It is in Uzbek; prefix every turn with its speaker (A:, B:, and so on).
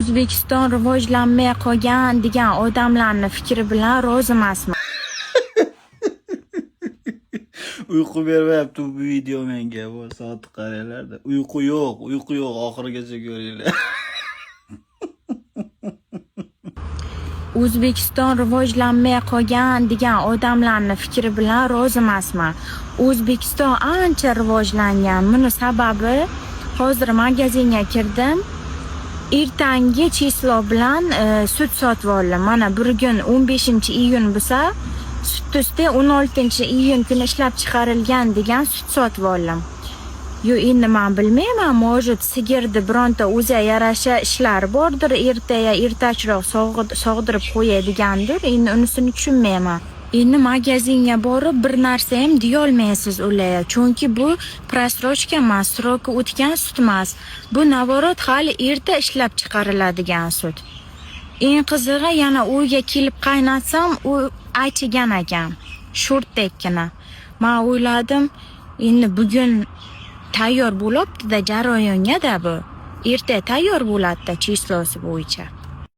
A: O'zbekiston rivojlanmay qolgan degan odamlarning fikri bilan rozi emasman.
B: Uyqu bermayapti bu video menga. Bu soat qaranglarda. Uyqu yo'q, oxirigacha ko'ringlar.
A: O'zbekiston rivojlanmay qolgan degan odamlarning fikri bilan rozi emasman. O'zbekiston ancha rivojlangan. Buni sababi hozir magazinga kirdim. Ertangi chislo bilan sut sotib oldim. Mana bir kun 15-iyun bo'lsa, sut usti 16-iyun kuni ishlab chiqarilgan degan sut sotib oldim. Yo endi men bilmayman, может sigirni bironta o'ziga yarasha ishlar bordir, ertachroq sog'dirib qo'yadigandir. Endi unisini tushunmayman. Endi magazinga borib bir narsa ham deya olmaysiz ular, chunki bu prostrochka emas, sroki o'tgan sut emas. Bu navorot hali erta ishlab chiqariladigan sut. Eng qizig'i yana uyga kelib qaynatsam, u aychigan ekan, sho'rtdekkina. Men o'yladim, endi bugun tayyor bo'libdi-da jarayonga-da bu. Erta tayyor bo'ladi-da chislosi bo'yicha.